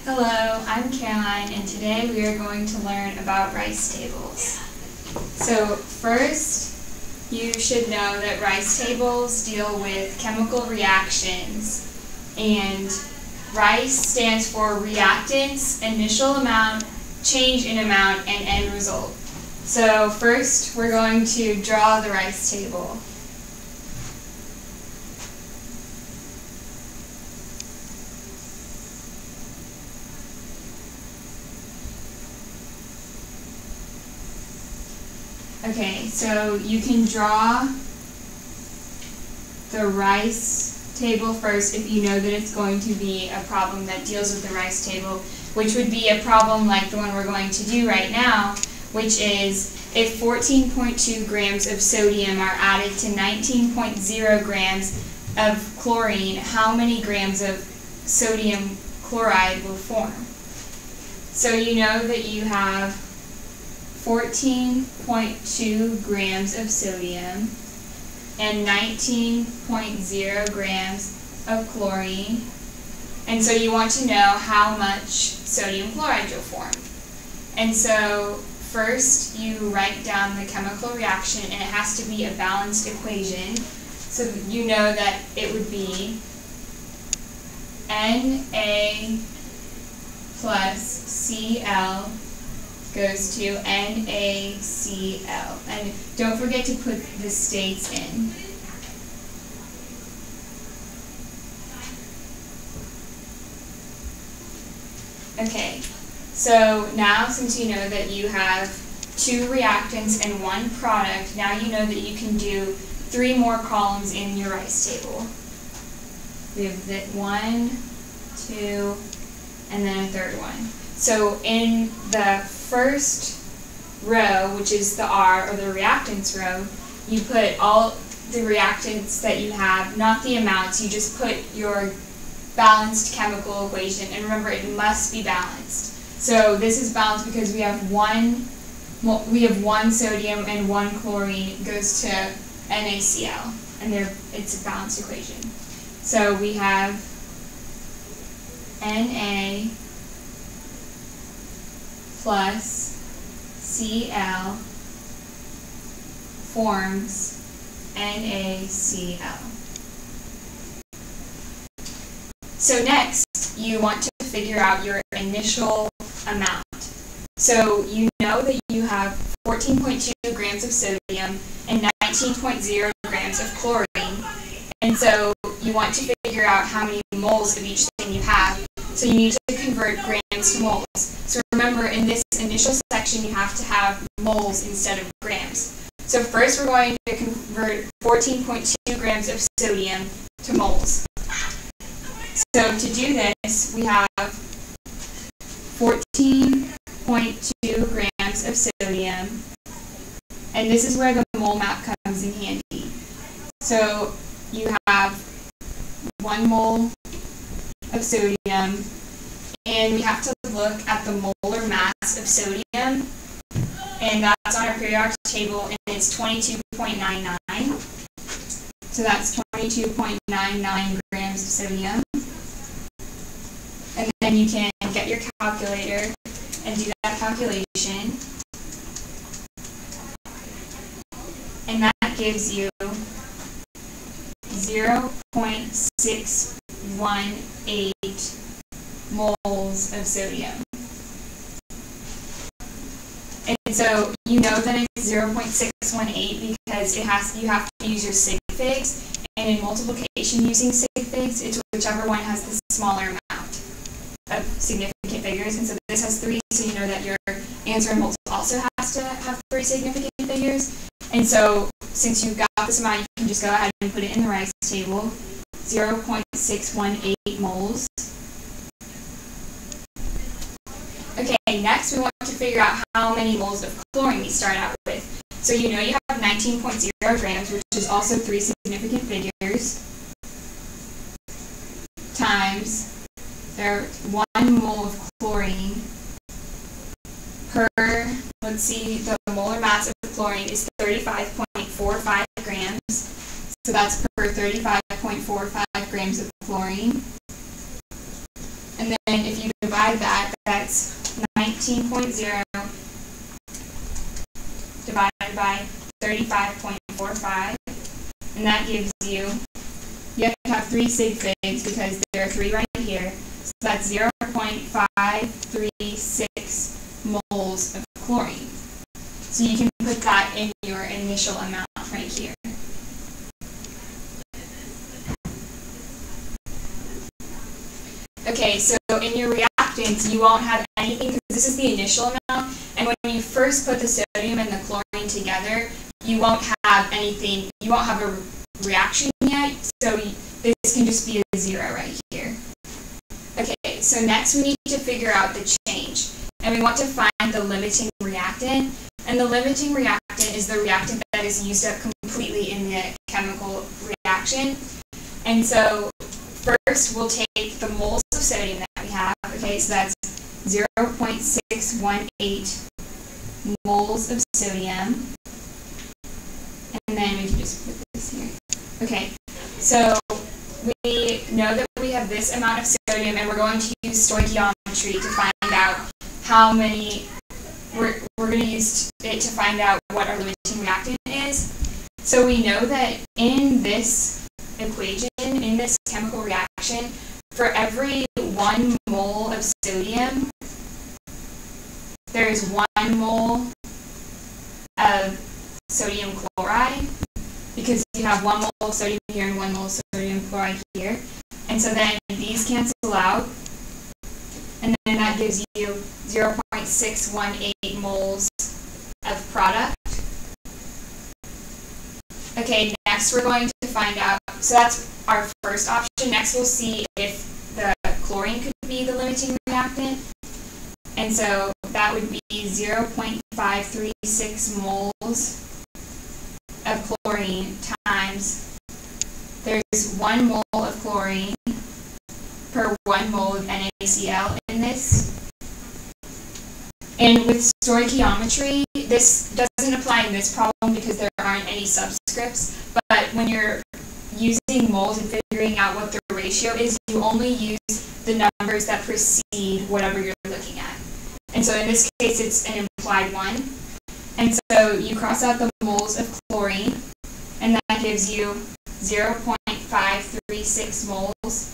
Hello, I'm Caroline, and today we are going to learn about rice tables. So first, you should know that rice tables deal with chemical reactions, and rice stands for reactants, initial amount, change in amount, and end result. So first, we're going to draw the rice table. Okay, so you can draw the rice table first if you know that it's going to be a problem that deals with the rice table, which would be a problem like the one we're going to do right now, which is if 14.2 grams of sodium are added to 19.0 grams of chlorine, how many grams of sodium chloride will form? So you know that you have 14.2 grams of sodium and 19.0 grams of chlorine. And so you want to know how much sodium chloride you'll form. And so first you write down the chemical reaction, and it has to be a balanced equation. So you know that it would be Na plus Cl goes to NaCl. And don't forget to put the states in. Okay, so now since you know that you have two reactants and one product, now you know that you can do 3 more columns in your rice table. We have the 1, 2, and then a third one. So in the first row, which is the R, or the reactants row, you put all the reactants that you have, not the amounts. You just put your balanced chemical equation, and remember, it must be balanced. So this is balanced because we have one sodium and 1 chlorine goes to NaCl, and it's a balanced equation. So we have Na plus Cl forms NaCl. So next, you want to figure out your initial amount. So you know that you have 14.2 grams of sodium and 19.0 grams of chlorine. And so you want to figure out how many moles of each thing you have. So you need to convert grams to moles. So remember, in this initial section, you have to have moles instead of grams. So first, we're going to convert 14.2 grams of sodium to moles. So to do this, we have 14.2 grams of sodium, and this is where the mole map comes in handy. So you have 1 mole of sodium, and we have to look at the molar mass of sodium, and that's on our periodic table, and it's 22.99. So that's 22.99 grams of sodium. And then you can get your calculator and do that calculation, and that gives you 0.618 moles of sodium. And so you know that it's 0.618 because you have to use your sig figs, and in multiplication using sig figs, it's whichever one has the smaller amount of significant figures. And so this has 3, so you know that your answer in moles also has to have 3 significant figures. And so since you've got this amount, you can just go ahead and put it in the rice table, 0.618 moles. Okay, next we want to figure out how many moles of chlorine we start out with. So you know you have 19.0 grams, which is also 3 significant figures, times their 1 mole of chlorine per, let's see, the molar mass of chlorine is 35.45 grams. So that's per 35.45 grams of chlorine. And then if you divide divide that, that's 19.0 divided by 35.45, and that gives you have to have 3 sig figs because there are 3 right here, so that's 0.536 moles of chlorine. So you can put that in your initial amount right here. Okay, so in your reactants, you won't have anything because this is the initial amount, and when you first put the sodium and the chlorine together, you won't have anything, you won't have a reaction yet, so this can just be a 0 right here. Okay, so next we need to figure out the change, and we want to find the limiting reactant, and the limiting reactant is the reactant that is used up completely in the chemical reaction. And so first we'll take the moles of sodium that we have, okay, so that's 0.618 moles of sodium, and then we can just put this here. Okay, so we know that we have this amount of sodium, and we're going to use stoichiometry to find out how many, we're going to use it to find out what our limiting reactant is. So we know that in this equation, in this chemical reaction, for every 1 mole of sodium, there's 1 mole of sodium chloride, because you have 1 mole of sodium here and 1 mole of sodium chloride here. And so then these cancel out, and then that gives you 0.618 moles of product. Okay, next we're going to find out, so that's our first option. Next we'll see if the chlorine could be the limiting reactant. And so that would be 0.536 moles of chlorine times, there's 1 mole of chlorine per 1 mole of NaCl in this. And with stoichiometry, this doesn't apply in this problem because there aren't any subscripts, but when you're using moles and figuring out what the ratio is, you only use the numbers that precede whatever you're looking at. And so in this case, it's an implied 1. And so you cross out the moles of chlorine, and that gives you 0.536 moles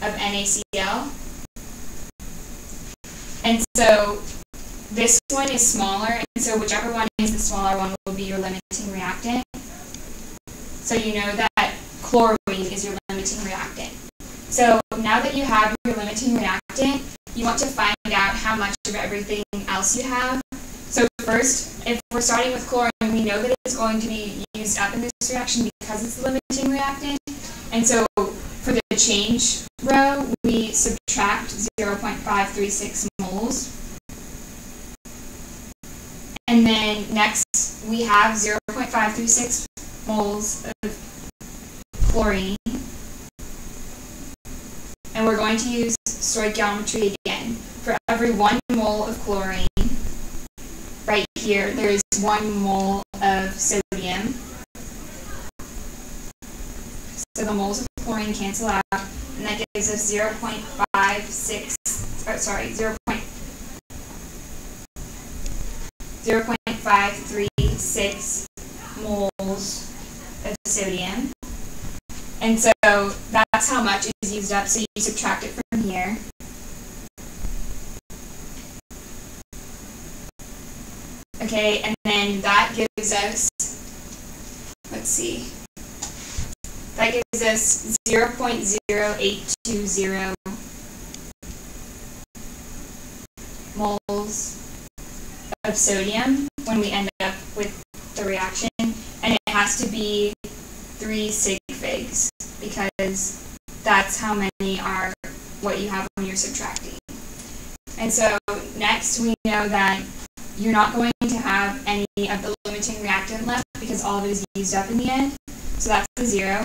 of NaCl. And so this one is smaller, and so whichever one is the smaller one will be your limiting reactant. So you know that chlorine is your limiting reactant. So now that you have your limiting reactant, you want to find out how much of everything else you have. So first, if we're starting with chlorine, we know that it's going to be used up in this reaction because it's the limiting reactant. And so for the change row, we subtract 0.536 moles. And then next, we have 0.536 moles of chlorine. And we're going to use stoichiometry again. For every 1 mole of chlorine, right here, there's 1 mole of sodium. So the moles of chlorine cancel out, and that gives us 0.536 moles of sodium. And so that's how much is used up, so you subtract it from here. Okay, and then that gives us, let's see, that gives us 0.0820 moles of sodium when we end up with the reaction, and it has to be 3 sig figs because that's how many are what you have when you're subtracting. And so next we know that you're not going to have any of the limiting reactant left because all of it is used up in the end. So that's the 0.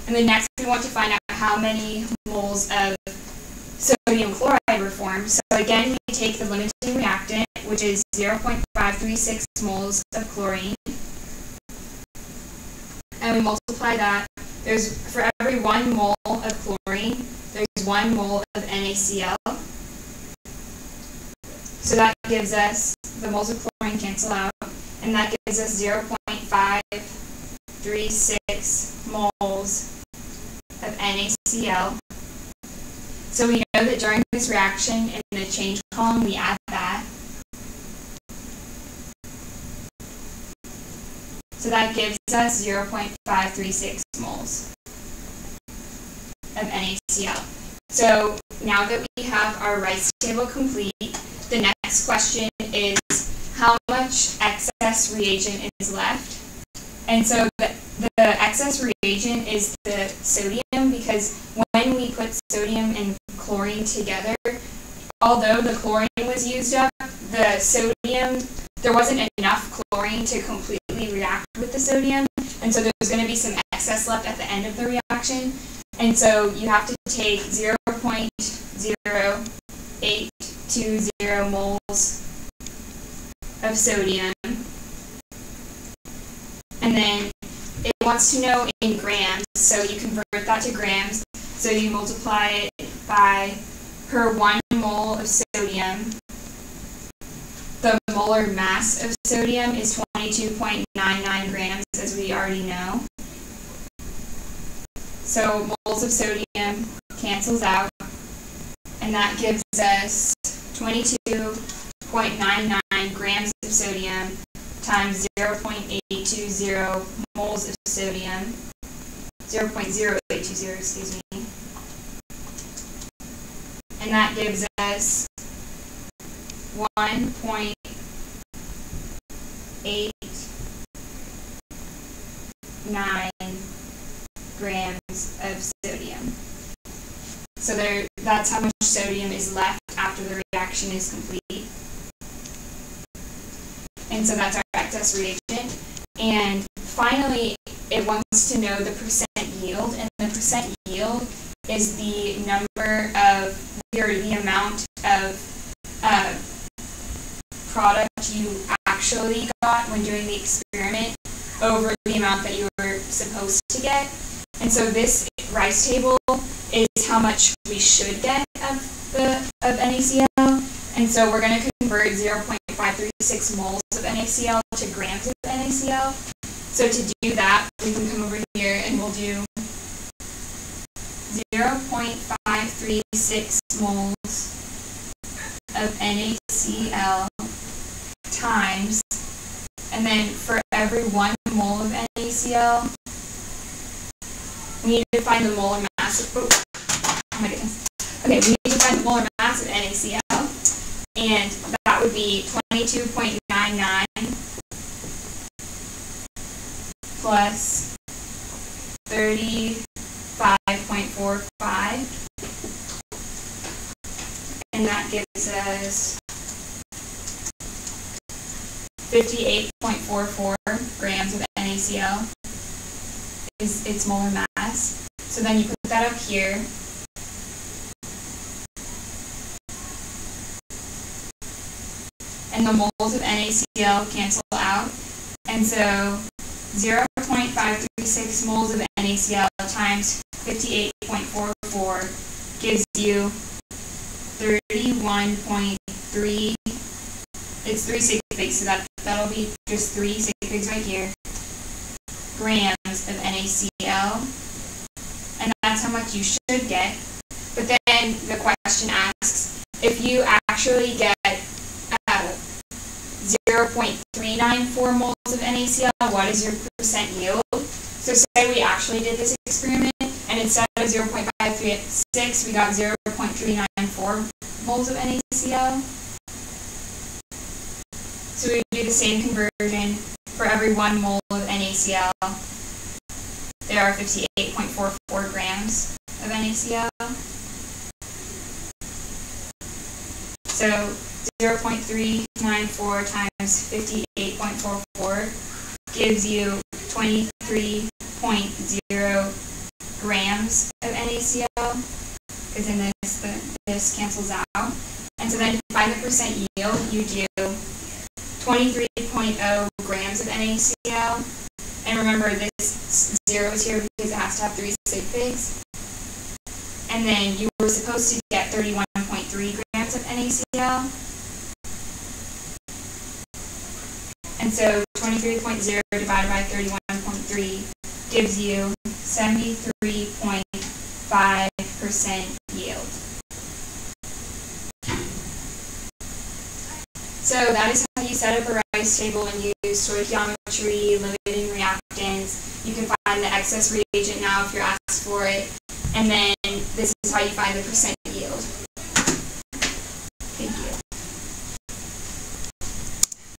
And then next we want to find out how many moles of sodium chloride were formed. So again, we take the limiting reactant, which is 0.536 moles of chlorine, and we multiply that. There's, for every 1 mole of chlorine, there's 1 mole of NaCl. So that gives us, the moles of chlorine cancel out, and that gives us 0.536 moles of NaCl. So we know that during this reaction in the change column, we add that. So that gives us 0.536 moles of NaCl. So now that we have our rice table complete, the next question is how much excess reagent is left? And so the excess reagent is the sodium, because when we put sodium and chlorine together, although the chlorine was used up, the sodium, there wasn't enough chlorine to completely react with the sodium, and so there's going to be some excess left at the end of the reaction. And so you have to take 0.0820 moles of sodium, and then it wants to know in grams, so you convert that to grams. So you multiply it by per 1 mole of sodium. The molar mass of sodium is 22.99 grams, as we already know. So moles of sodium cancels out, and that gives us 22.99 grams of sodium times 0.820 moles of sodium, 0.0820, excuse me. And that gives us 1.89 grams of sodium. So that's how much sodium is left after the reaction is complete. And so that's our excess reagent. And finally, it wants to know the percent yield, and the percent yield is the number of, or the amount of product you actually got when doing the experiment over the amount that you were supposed to get. And so this rice table is how much we should get of NaCl. And so we're going to convert 0.536 moles of NaCl to grams of NaCl. So to do that, we can come over here and we'll do 0.536 moles of NaCl times, and then for every 1 mole of NaCl, we need to find the molar mass of, oh my goodness. Okay, we need to find the molar mass of NaCl, and that would be 22.99 plus 35.45, and that gives us 58.44 grams of NaCl is its molar mass. So then you put that up here. And the moles of NaCl cancel out. And so 0.536 moles of NaCl times 58.44 gives you 31.3, it's 3 sig figs, so that'll be just 3 sig figs right here, grams of NaCl, and that's how much you should get. But then the question asks, if you actually get 0.394 moles of NaCl, what is your percent yield? So say we actually did this experiment, and instead of 0.536, we got 0.394 moles of NaCl. So we do the same conversion for every 1 mole of NaCl. There are 58.44 grams of NaCl. So 0.394 times 58.44 gives you 23.0 grams of NaCl, because then this cancels out. And so then to find the percent yield, you do 23.0 grams of NaCl. And remember, this 0 is here because it has to have 3 sig figs. And then you were supposed to get 31.3 grams of NaCl. And so 23.0 divided by 31.3 gives you 73.5% yield. So that is how you set up a rice table and use stoichiometry, limiting reactants. You can find the excess reagent now if you're asked for it. And then this is how you find the percent